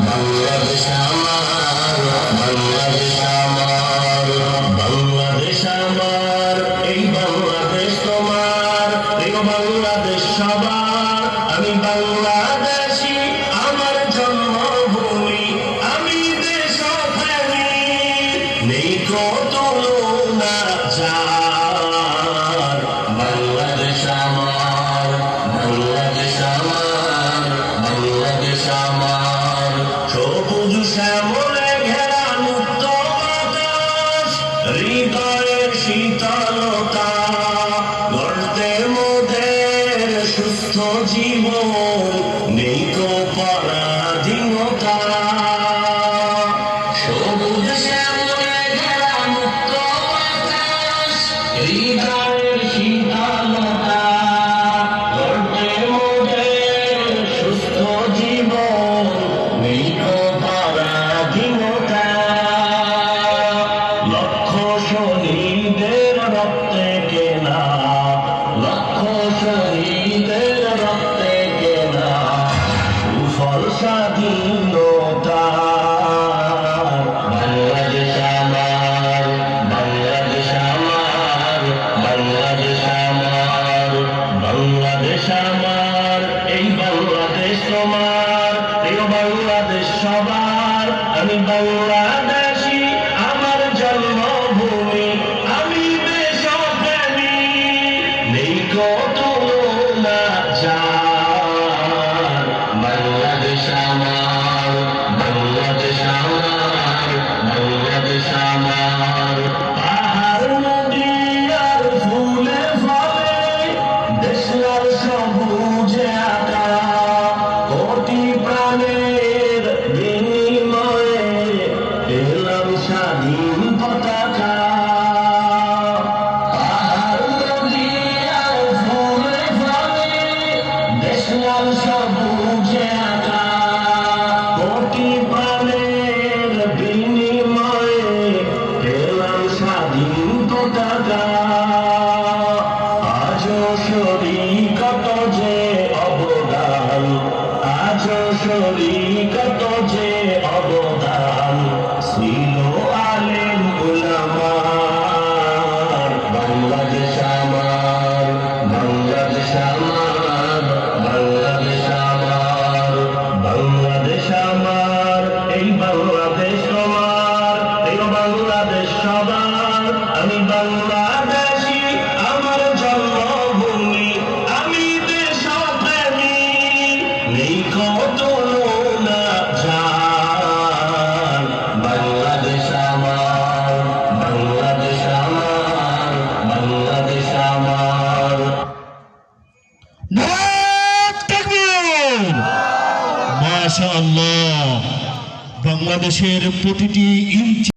বাংলাদেশ আমার, বাংলাদেশ আমার, বাংলাদেশ আমার, এই বাংলাদেশ তোমার, এই বাংলাদেশ সবার। আমি বাংলাদেশী, আমার জন্মভূমি, আমি দেশপ্রেমী, নেই কো তুলনা যার। বাংলাদেশ আমার, বাংলাদেশ আমার, বাংলাদেশ আমার, সবুজ শ্যামলে ঘেরা মুক্ত বাতাস, হৃদয়ের শীতলতা, গর্তের মোদের সুস্থ জীবন, নেই কো পরাধীনতা। সবুজ শ্যামলে ঘেরা মুক্ত বাতাস, হৃদয়ের শীতলতা, গর্তের মোদের সুস্থ জীবন, নেই কো পরাধীনতা। লক্ষ শহীদের রক্তে কেনা, লক্ষ শহীদের রক্তে কেনা, সুফল স্বাধীনতা। বাংলাদেশ আমার, বাংলাদেশ আমার, বাংলাদেশ আমার, বাংলাদেশ আমার, এই বাংলাদেশ তোমার, এই বাংলাদেশ সবার। আমি বাংলাদেশী, আমার জন্মভূমি, আমি দেশপ্রেমী, নেই কো তুলনা যার। বাংলাদেশ আমার, বাংলাদেশ আমার, বাংলাদেশ আমার, পাহাড় নদী আর ফুলে ফলে, দেশ আর সবুজে আঁকা, কোটি প্রাণের বিনিময়ে পেলাম স্বাধীন পতাকা। পাহাড় নদী আর ফুলে ফলে, দেশ আর সবুজে আঁকা, কোটি প্রাণের বিনিময়ে পেলাম স্বাধীন পতাকা। আজও শরীকত যে অবদান, আজও শরীকত যে অবদান, ছিল আলেম উলামার। বাংলাদেশ আমার, বাংলাদেশ আমার, বাংলাদেশ আমার, বাংলাদেশ আমার, এই বাংলাদেশ তোমার, এই বাংলাদেশ সবার। আমি বাংলাদেশী, আমার জন্মভূমি, আমি দেশপ্রেমী, নেই কো তুলনা যার। বাংলাদেশ আমার, বাংলাদেশ আমার, বাংলাদেশ আমার। নারায়ে তাকবীর! মাশাআল্লাহ, বাংলাদেশের প্রতিটি ইঞ্চি